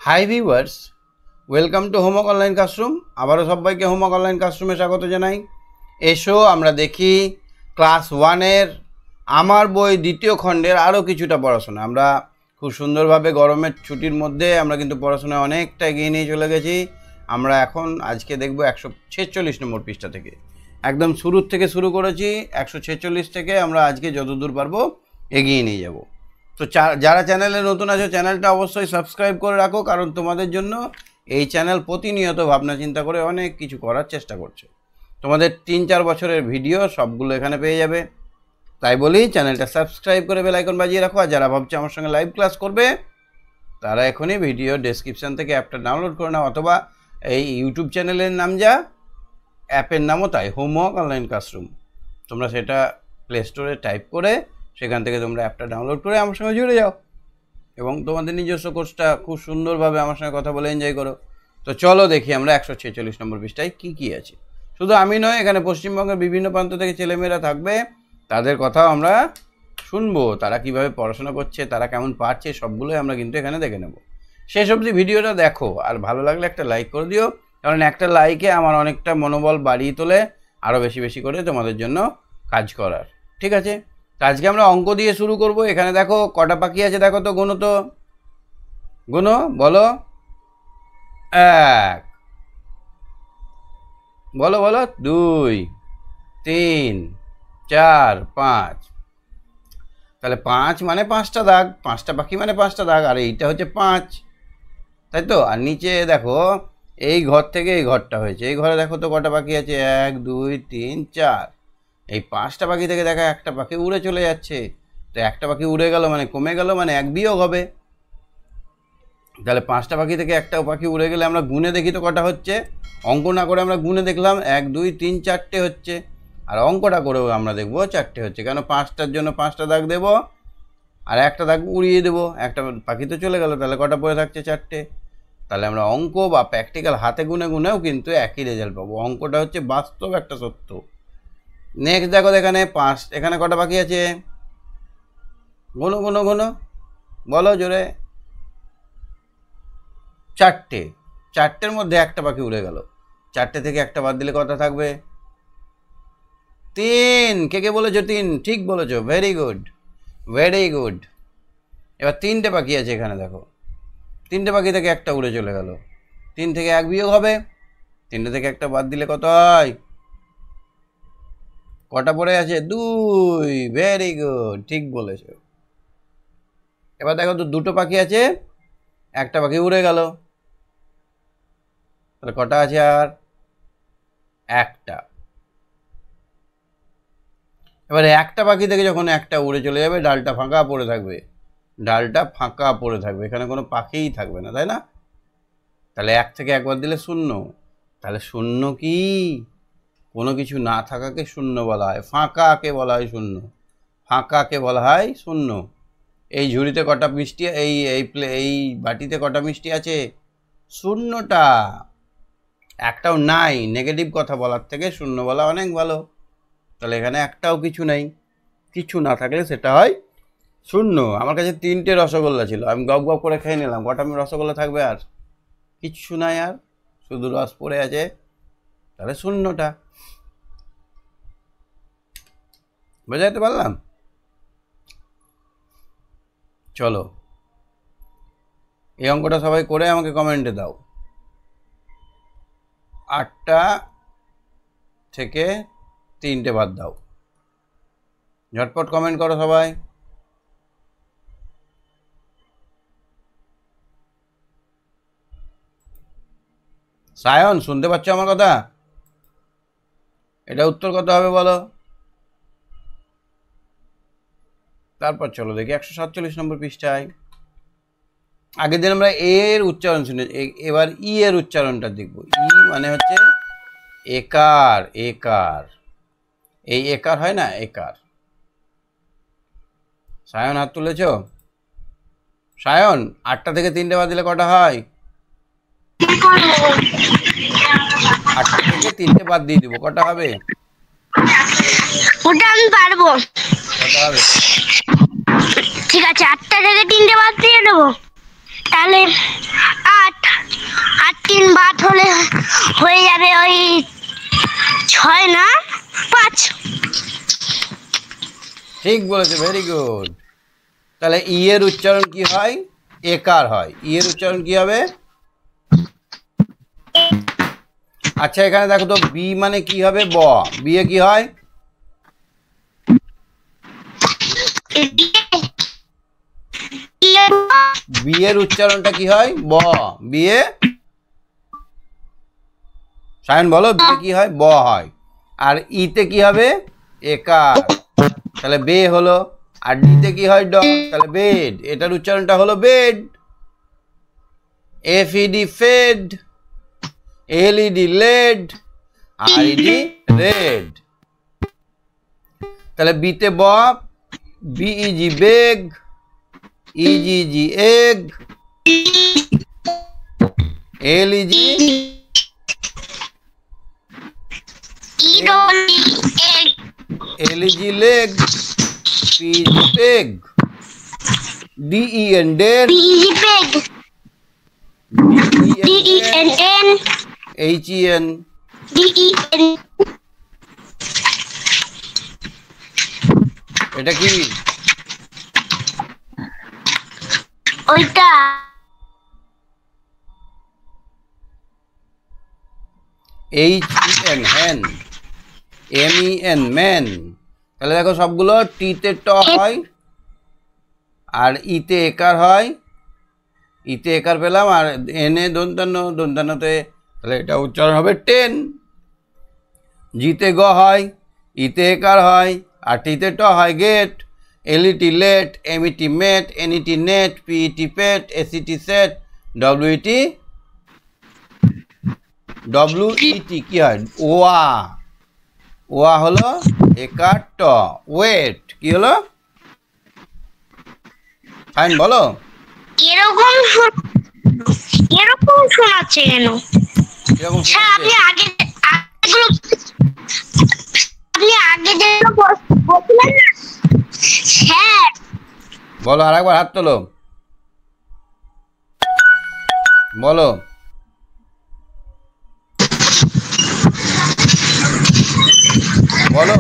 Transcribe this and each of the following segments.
Hi viewers, welcome to homework online classroom. আবারও সবাইকে homework online ক্লাসরুমে স্বাগত জানাই। এসো আমরা দেখি ক্লাস 1-এর আমার বই দ্বিতীয় খণ্ডের আরও কিছুটা পড়াশোনা। আমরা খুব সুন্দরভাবে গরমের ছুটির মধ্যে আমরা কিন্তু পড়াশোনায় অনেকটা এগিয়ে নিয়ে চলে গেছি। আমরা এখন আজকে দেখব 146 নম্বর পৃষ্ঠা থেকে, একদম শুরুর থেকে শুরু করেছি। 146 থেকে আমরা আজকে যতদূর পারবো এগিয়ে নিয়ে যাব। তো যারা চ্যানেলে নতুন আছো চ্যানেলটা অবশ্যই সাবস্ক্রাইব করে রাখো, কারণ তোমাদের জন্য এই চ্যানেল প্রতিনিয়ত ভাবনা চিন্তা করে অনেক কিছু করার চেষ্টা করছে। তোমাদের 3-4 বছরের ভিডিও সবগুলো এখানে পেয়ে যাবে। তাই বলি চ্যানেলটা সাবস্ক্রাইব করে বেল আইকন বাজিয়ে রাখো। আর যারা ভাবছে আমার সঙ্গে লাইভ ক্লাস করবে তারা এখনই ভিডিও ডেসক্রিপশান থেকে অ্যাপটা ডাউনলোড করে নাও, অথবা এই ইউটিউব চ্যানেলের নাম যা, অ্যাপের নামও তাই, হোমওয়ার্ক অনলাইন ক্লাসরুম। তোমরা সেটা প্লে স্টোরে টাইপ করে সেখান থেকে তোমরা অ্যাপটা ডাউনলোড করে আমার সঙ্গে জুড়ে যাও এবং তোমাদের নিজস্ব কোর্সটা খুব সুন্দরভাবে আমার সঙ্গে কথা বলে এনজয় করো। তো চলো দেখি আমরা 146 নম্বর পৃষ্ঠায় কী আছে। শুধু আমি নয়, এখানে পশ্চিমবঙ্গের বিভিন্ন প্রান্ত থেকে ছেলেমেয়েরা থাকবে, তাদের কথাও আমরা শুনবো। তারা কিভাবে পড়াশোনা করছে, তারা কেমন পারছে, সবগুলোই আমরা কিন্তু এখানে দেখে নেব। শেষ অবধি ভিডিওটা দেখো, আর ভালো লাগলে একটা লাইক করে দিও, কারণ একটা লাইকে আমার অনেকটা মনোবল বাড়িয়ে তোলে আরও বেশি বেশি করে তোমাদের জন্য কাজ করার। ঠিক আছে, আজকে আমরা অঙ্ক দিয়ে শুরু করব। এখানে দেখো কটা পাখি আছে, দেখো তো, গুনো তো, গুনো, বলো। 1, বলো বলো, 2, 3, 4, 5। তাহলে 5 মানে 5টা দাগ, 5টা পাখি মানে 5টা দাগ, আর এইটা হচ্ছে 5, তাই তো। আর নিচে দেখো এই ঘর থেকে এই ঘরটা হয়েছে, এই ঘরে দেখো তো কটা পাখি আছে, 1, 2, 3, 4। এই 5টা পাখি থেকে দেখা একটা পাখি উড়ে চলে যাচ্ছে। তো একটা পাখি উড়ে গেল মানে কমে গেল, মানে 1 বিয়োগ হবে। তাহলে 5টা পাখি থেকে একটা পাখি উড়ে গেলে আমরা গুনে দেখি তো কটা হচ্ছে। অঙ্ক না করে আমরা গুনে দেখলাম 1, 2, 3, 4টে হচ্ছে। আর অঙ্কটা করেও আমরা দেখবো 4টে হচ্ছে, কেন 5টার জন্য 5টা দাগ দেবো আর একটা দাগ উড়িয়ে দেবো। একটা পাখি তো চলে গেল, তাহলে কটা পড়ে থাকছে, 4টে। তাহলে আমরা অঙ্ক বা প্র্যাকটিক্যাল হাতে গুনে গুনেও কিন্তু একই রেজাল্ট পাবো। অঙ্কটা হচ্ছে বাস্তব একটা সত্য। নেক্সট দেখো এখানে 5, এখানে কটা পাখি আছে, গুনো গুনো গুনো, বলো জোরে। 4টে। 4টের মধ্যে একটা পাখি উড়ে গেল, 4টে থেকে একটা বাদ দিলে কটা থাকবে, 3। কে বলেছো 3? ঠিক বলেছো, ভেরি গুড, ভেরি গুড। এবার 3টে পাখি আছে এখানে দেখো, 3টে পাখি থেকে একটা উড়ে চলে গেল, 3 থেকে 1 বিয়োগ হবে, 3টে থেকে একটা বাদ দিলে কত হয়, কটা পড়ে আছে, 2। ভেরি গুড, ঠিক বলেছো। এবার দেখো তো 2টো পাখি আছে, একটা পাখি উড়ে গেল, তাহলে কটা আছে, আর একটা। এবারে একটা পাখি থেকে যখন একটা উড়ে চলে যাবে, ডালটা ফাঁকা পড়ে থাকবে, ডালটা ফাঁকা পড়ে থাকবে, এখানে কোনো পাখিই থাকবে না, তাই না? তাহলে 1 থেকে একবার দিলে 0। তাহলে 0 কি? কোনো কিছু না থাকাকে 0 বলা হয়, ফাঁকাকে বলা হয় 0, ফাঁকাকে বলা হয় 0। এই ঝুড়িতে কটা মিষ্টি, এই বাটিতে কটা মিষ্টি আছে, 0টা। একটাও নাই। নেগেটিভ কথা বলার থেকে 0 বলা অনেক ভালো। তাহলে এখানে একটাও কিছু নেই, কিছু না থাকলে সেটা হয় 0। আমার কাছে 3টে রসগোল্লা ছিল, আমি গপ গপ করে খেয়ে নিলাম, কটা রসগোল্লা থাকবে, আর কিচ্ছু নাই, আর শুধু রস পড়ে আছে, তাহলে 0টা। বোঝাতে পারলাম? চলো এই অঙ্কটা সবাই করে আমাকে কমেন্টে দাও। 8টা থেকে 3টে বাদ দাও, ঝটপট কমেন্ট করো সবাই। সায়ন, শুনতে পাচ্ছ আমার কথা? এটা উত্তর কত হবে বলো। তারপর চলো দেখি 147 নম্বর পৃষ্ঠায়। আগের দিন আমরা এর উচ্চারণ শুনে, এবার ই এর উচ্চারণটা দেখবো। ই মানে হচ্ছে একার, একার। এই একার হয় না, একার। সায়ন হাত তুলেছ? সায়ন, 8টা থেকে 3টে বাদ দিলে কটা হয়? 8টা থেকে 3টে বাদ দিয়ে দিব, কটা হবে? ওটা আমি পারবো। কটা হবে? ঠিক আছে, 8টা থেকে 3টে বাদ দিয়ে দেবো, তাহলে হয়ে যাবে ওই 6 না 5। ঠিক বলেছে, ভেরি গুড। তাহলে ই এর উচ্চারণ কি হয়? একার হয়। ই এর উচ্চারণ কি হবে? আচ্ছা এখানে দেখো তো, বি মানে কি হবে? ব। বি এ কি হয়? বি এর উচ্চারণটা কি হয়? ব। বি এ সায়ন বলো, বি এ কি হয়? ব হয়। আর ইতে কি হবে? একার। তাহলে বে হলো। আর ডিতে কি হয়? ড। তাহলে বেড। এটার উচ্চারণটা হলো bed. F E D, L E D, R E D. তাহলে বিতে ব, B E G beg, E G egg, L E G L E G leg, P G peg, D E N dead, H E N. এটা কি? ওইটা এইচইএন হ্যান, এমইএন ম্যান। তাহলে দেখো সবগুলো টিতে ট হয়, আর ইতে একার হয়। ইতে একার পেলাম, আর এনে দন্তান্ন, দন্তান্নতে, তাহলে এটা উচ্চারণ হবে 10। জিতে গ হয়, ইতে একার হয়, আর টিতে ট হয় গেট। এলইটি লেট, এমইটি মেট, এনইটি নেট, পিইটি পেট, এসইটি সেট, ডব্লিউইটি ডব্লিউইটি কি হয়? ওয়া। ওয়া হলো একার ট, ওয়েট। কি হলো? ফাইন বলো। এরকম এরকম শোনাচ্ছে কেন? এরকম আপনি আগে যেগুলো বলছিলেন না স্যার, বলো, আর একবার হাত তোলো, বলো। বলো।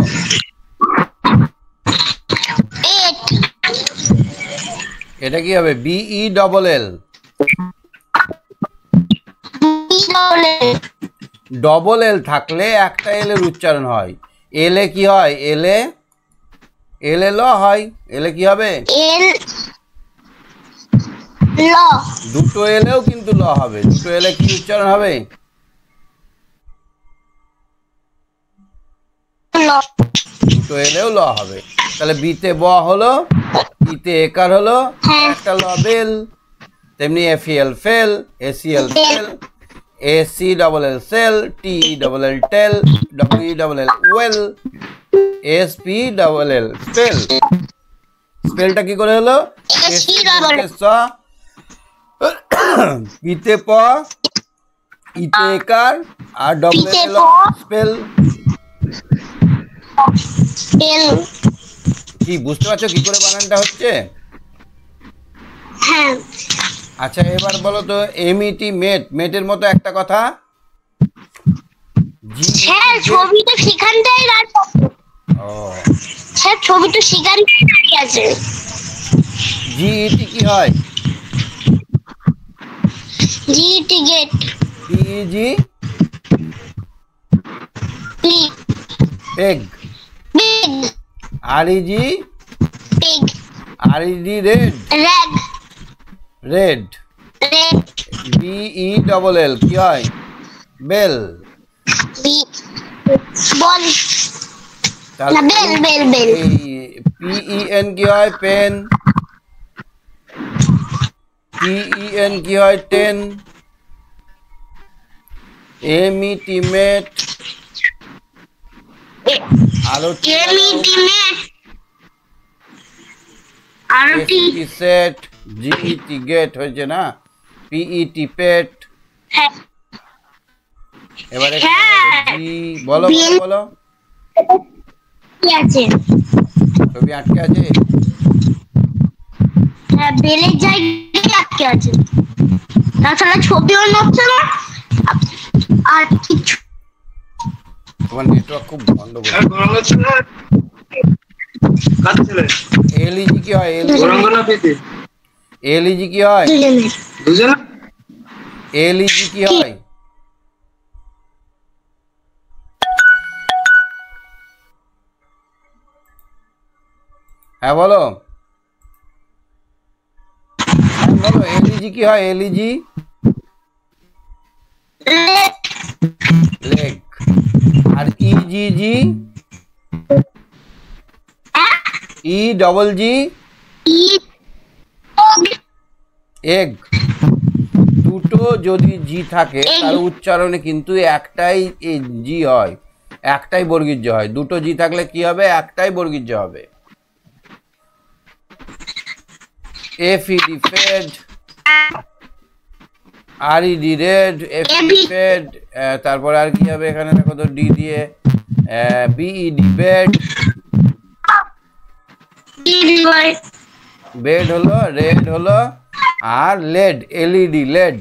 এটা কি হবে? B E double L. Double L থাকলে একটা এল এর উচ্চারণ হয়। এলে কি হয়? এলে এলে ল হয়। এলে কি হবে? এল ল। দুটো এলেও কিন্তু ল হবে। দুটো এলে কি উচ্চারণ হবে? দুটো এলেও ল হবে। তাহলে বিতে ব হলো, ইতে একার হলো, একটা ল বেল। তেমনি F E L fell, S C L fell, S C double L cell, T double L tell, W double L well, S P double L spell. স্পেলটা কি করে হলো? পিতে প, ইতে একার, আর ডবল এল স্পেল। কি বুঝতে পারছো কি করে বানানটা হচ্ছে? হ্যাঁ। আচ্ছা এবার বলো তো, এমইটি মেট, মেটের মতো একটা কথা। স্যার ছবি তো সেখানটাই রাখা। ও স্যার ছবি তো সেখানটাই রাখা আছে। জিইটি কি হয়? G E T get. P E G peg. Big. R E G pig. R E D red. Red. Red. Red. B E double L কি হয়? বেল। বল। না বেল বেল বেল। পিইএন কি হয়? পেন। টিইএন কি হয়? টেন। এমইটি মেট, আরো এসইটি সেট, জিইটি গেট হয়েছে না? পিইটি পেট। এবারে জি বলো বলো। কি আছে? ছবি আটকে আছে। হ্যাঁ বেলের জায়গায় আটকে আছে। তাছাড়া ছবিও নড়ছে না। আর কিছু তোমার নেটওয়ার্ক খুব বন্ধ করে। এলইজি কি হয়? এলইজি কি হয়? এলইজি কি হয়? হ্যাঁ বলো, বলো এলইজি কি হয়? এলইজি লেগ। আর ইজিজি, ই ডবল জি এগ। দুটো যদি জি থাকে তার উচ্চারণে কিন্তু একটাই জি হয়, একটাই বর্গীয় হয়। দুটো জি থাকলে কি হবে? একটাই বর্গীয় হবে। এফইডি ফেড, আরইডি রেড, এফইডি ফেড, তারপর আর কি হবে এখানে দেখো তো ডি দিয়ে, বিইডি বেড, বেড হলো, রেড হলো, আর লেড এলইডি লেড।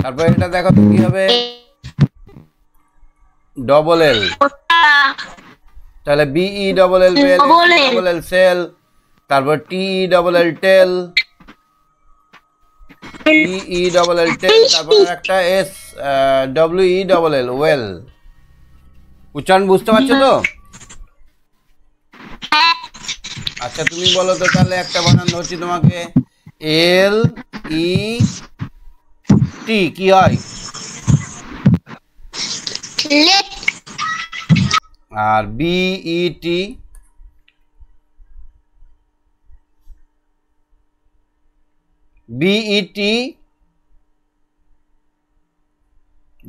তারপর এটা দেখো তো কি হবে? ডবল এল, তাহলে B E double L bell, double L sell, তারপর টি ডবল এল টেল, ই ডবল এল টেল, তারপর একটা S W E double L well. উচ্চারণ বুঝতে পারছো তো? আচ্ছা তুমি বলো তো তাহলে একটা বানান ধরছি তোমাকে, এল ই টি কি হয়? আর বিইটি, বিইটি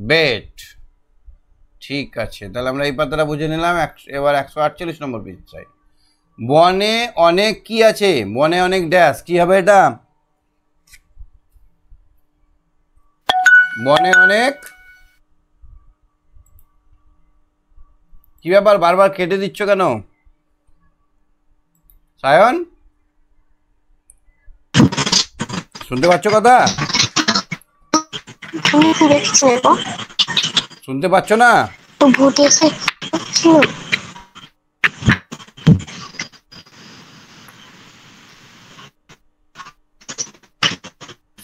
বেট। ঠিক আছে, তাহলে আমরা এই পাতাটা বুঝে নিলাম। এবার 148 নম্বর পেজ চাই। বনে অনেক কি আছে? বনে অনেক ড্যাশ, কি হবে এটা? বনে অনেক, কি ব্যাপার বারবার কেটে দিচ্ছ কেন সায়ন? শুনতে পাচ্ছ কথা? শুনতে পাচ্ছ না?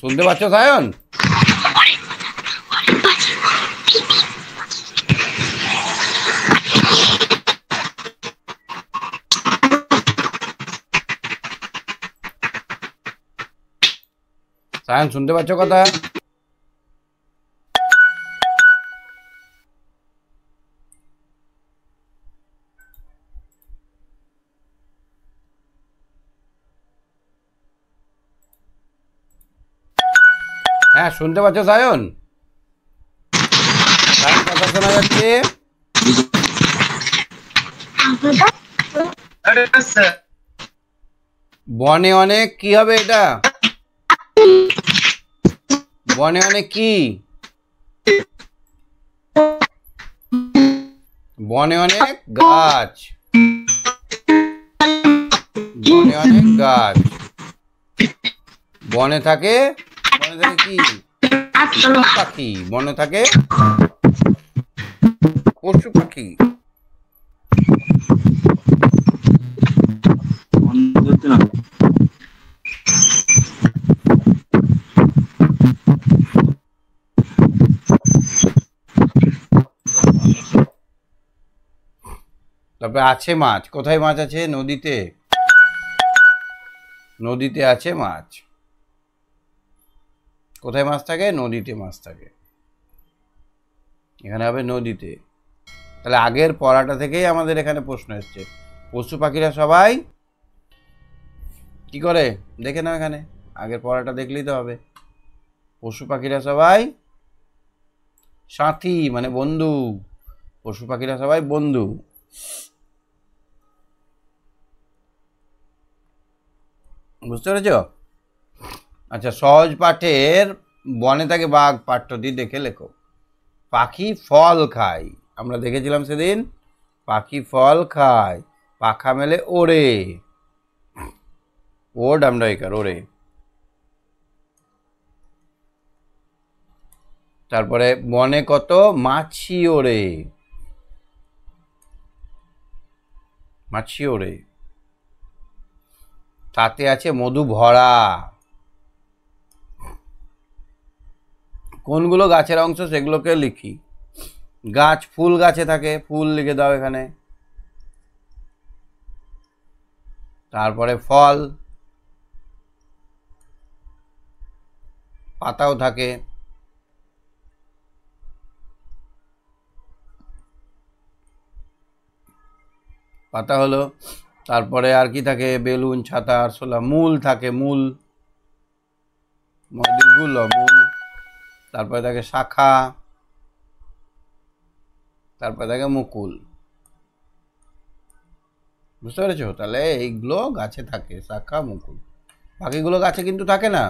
শুনতে পাচ্ছ সায়ন? সায়ন শুনতে পাচ্ছ কথা? হ্যাঁ শুনতে পাচ্ছ সায়ন? সায়ন কথা শোনা যাচ্ছে? বনে অনেক কি হবে এটা? বনে অনেক কি? বনে অনেক গাছ, বনে অনেক গাছ। বনে থাকে, বনে থাকে কি? পাখি। বনে থাকে পশু পাখি। তারপরে আছে মাছ। কোথায় মাছ আছে? নদীতে। নদীতে আছে মাছ। কোথায় মাছ থাকে? নদীতে মাছ থাকে। এখানে হবে নদীতে। তাহলে আগের পড়াটা থেকেই আমাদের এখানে প্রশ্ন এসছে। পশু পাখিরা সবাই কি করে? দেখে নাও এখানে, আগের পড়াটা দেখলেই তো হবে। পশু পাখিরা সবাই সাথী মানে বন্ধু। পশু পাখিরা সবাই বন্ধু। বুঝতে পেরেছ? আচ্ছা সহজ পাঠের বনে থাকে বাঘ পাঠ্যটি দেখে লেখো। পাখি ফল খায়, আমরা দেখেছিলাম সেদিন। পাখি ফল খায়, পাখা মেলে ওড়ে। ও ডামডাইকার ওড়ে। তারপরে বনে কত মাছি ওড়ে, মাছি ওড়ে, তাতে আছে মধু ভরা। কোনগুলো গাছের অংশ সেগুলোকে লিখি। গাছ, ফুল গাছে থাকে, ফুল লিখে দাও এখানে। তারপরে ফল, পাতাও থাকে। পাতা হলো। তারপরে আর কি থাকে, বেলুন, ছাতা, আরশোলা। মূল থাকে, মূল, মূল। তারপরে থাকে শাখা, তারপরে থাকে মুকুল। বুঝতে পেরেছো? তাহলে এইগুলো গাছে থাকে, শাখা, মুকুল। বাকিগুলো গাছে কিন্তু থাকে না।